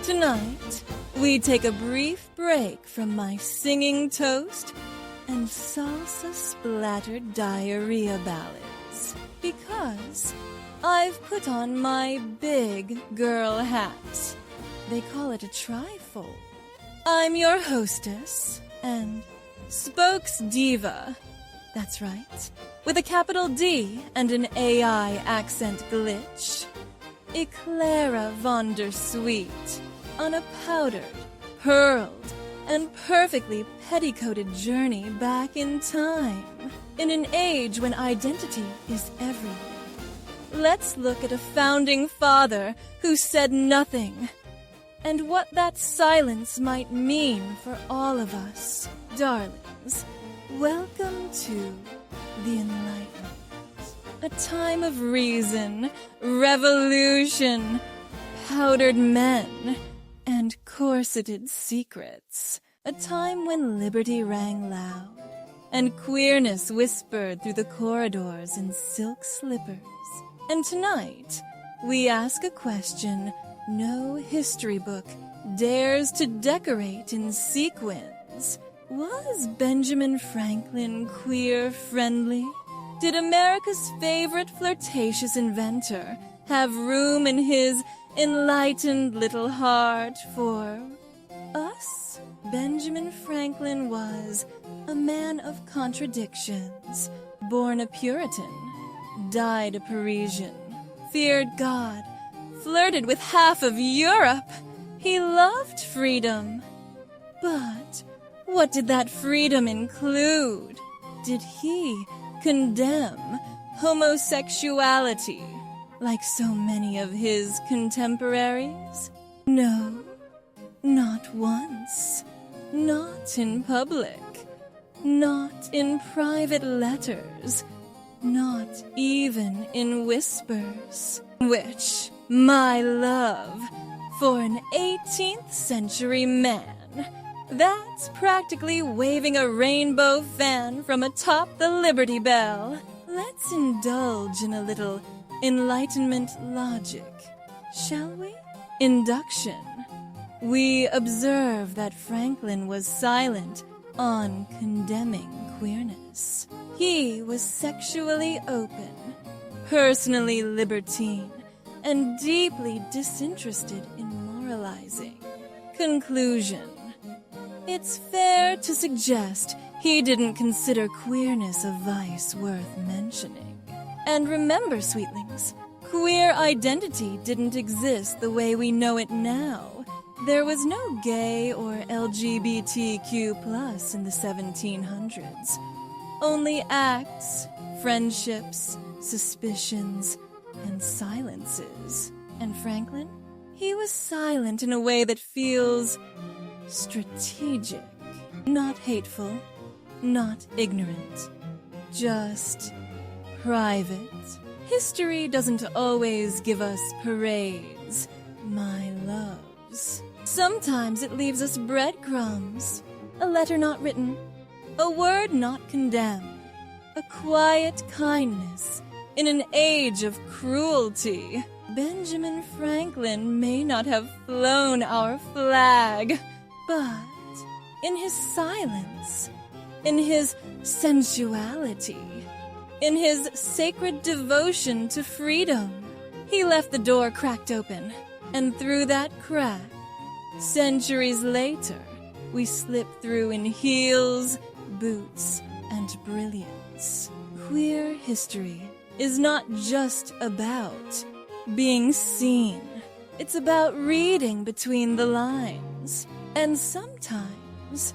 Tonight, we take a brief break from my singing toast and salsa-splattered diarrhea ballads, because I've put on my big girl hat. They call it a trifold. I'm your hostess and Spokes-Diva. That's right, with a capital D and an AI accent glitch. Éclaira Von Der Sweet, on a powdered, pearled, and perfectly petticoated journey back in time, in an age when identity is everything. Let's look at a founding father who said nothing, and what that silence might mean for all of us. Darlings, welcome to the Enlightenment, a time of reason, revolution, powdered men, and corseted secrets. A time when liberty rang loud, and queerness whispered through the corridors in silk-slippers. And tonight, we ask a question no history book dares to decorate in sequins. Was Benjamin Franklin queer-friendly? Did America's favorite flirtatious inventor have room in his enlightened little heart for us? Benjamin Franklin was a man of contradictions, born a Puritan, died a Parisian, feared God, flirted with half of Europe. He loved freedom. But what did that freedom include? Did he condemn homosexuality like so many of his contemporaries? No, not once. Not in public. Not in private letters. Not even in whispers. Which, my love, for an 18th century man, that's practically waving a rainbow fan from atop the Liberty Bell. Let's indulge in a little Enlightenment logic, shall we? Induction. We observe that Franklin was silent on condemning queerness. He was sexually open, personally libertine, and deeply disinterested in moralizing. Conclusion. It's fair to suggest he didn't consider queerness a vice worth mentioning. And remember, sweetlings, queer identity didn't exist the way we know it now. There was no gay or lgbtq+ in the 1700s. Only acts, friendships, suspicions, and silences. And Franklin? He was silent in a way that feels strategic. Not hateful, not ignorant. Just private. History doesn't always give us parades, my loves. Sometimes it leaves us breadcrumbs, a letter not written, a word not condemned, a quiet kindness in an age of cruelty. Benjamin Franklin may not have flown our flag, but in his silence, in his sensuality, in his sacred devotion to freedom, he left the door cracked open, and through that crack, centuries later, we slip through in heels, boots, and brilliance. Queer history is not just about being seen. It's about reading between the lines. And sometimes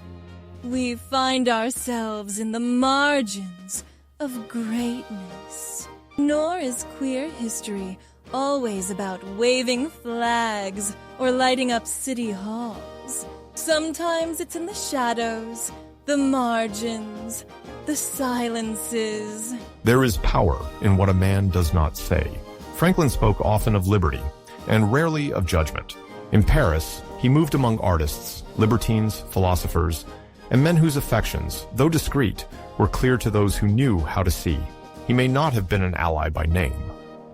we find ourselves in the margins of greatness. Nor is queer history always about waving flags or lighting up city halls. Sometimes it's in the shadows, the margins, the silences. There is power in what a man does not say. Franklin spoke often of liberty, and rarely of judgment. In Paris, he moved among artists, libertines, philosophers, and men whose affections, though discreet, were clear to those who knew how to see. He may not have been an ally by name,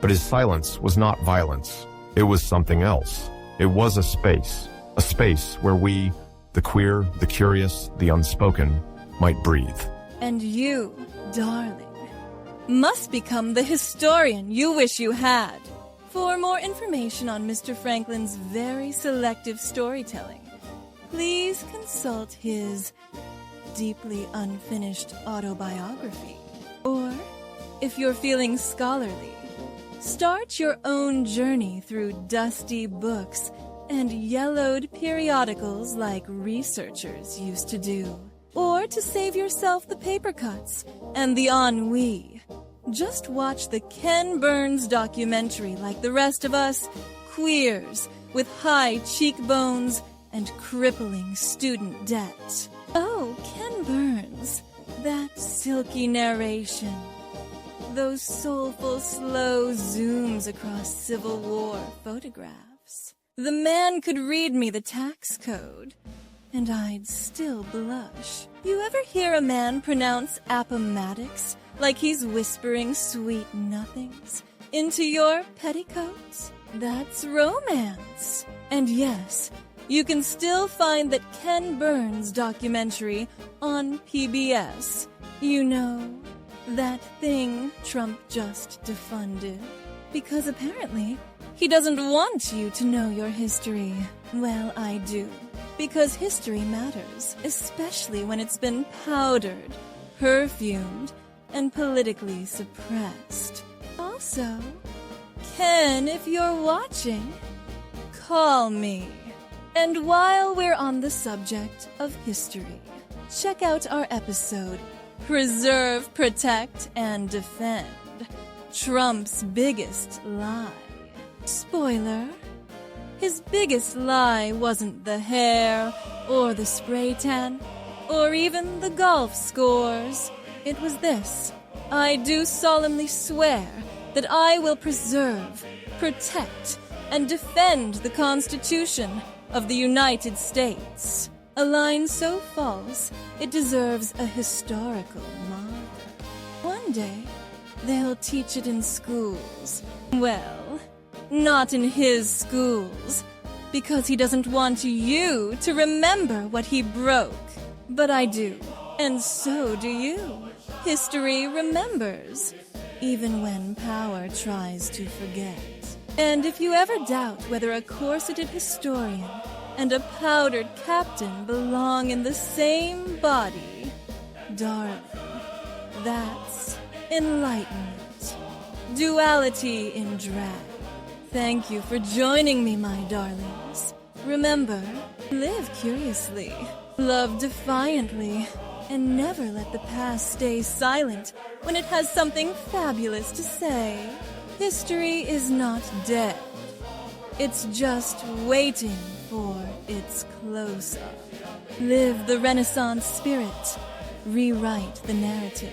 but his silence was not violence. It was something else. It was a space where we, the queer, the curious, the unspoken, might breathe. And you, darling, must become the historian you wish you had. For more information on Mr. Franklin's very selective storytelling, please consult his deeply unfinished autobiography. Or, if you're feeling scholarly, start your own journey through dusty books and yellowed periodicals like researchers used to do. Or to save yourself the paper cuts and the ennui, just watch the Ken Burns documentary like the rest of us, queers with high cheekbones and crippling student debt. Oh, Ken Burns, that silky narration, those soulful slow zooms across Civil War photographs. The man could read me the tax code, and I'd still blush. You ever hear a man pronounce Appomattox like he's whispering sweet nothings into your petticoats? That's romance. And yes, you can still find that Ken Burns documentary on PBS. You know, that thing Trump just defunded. Because apparently, he doesn't want you to know your history. Well, I do. Because history matters, especially when it's been powdered, perfumed, and politically suppressed. Also, Ken, if you're watching, call me. And while we're on the subject of history, check out our episode, Preserve, Protect, and Defend, Trump's Biggest Lie. Spoiler, his biggest lie wasn't the hair, or the spray tan, or even the golf scores. It was this: I do solemnly swear that I will preserve, protect, and defend the Constitution of the United States. A line so false, it deserves a historical marker. One day, they'll teach it in schools. Well, not in his schools, because he doesn't want you to remember what he broke. But I do, and so do you. History remembers, even when power tries to forget. And if you ever doubt whether a corseted historian and a powdered captain belong in the same body, darling, that's Enlightenment. Duality in drag. Thank you for joining me, my darlings. Remember, live curiously, love defiantly, and never let the past stay silent when it has something fabulous to say. History is not dead. It's just waiting for its close-up. Live the Renaissance spirit. Rewrite the narrative.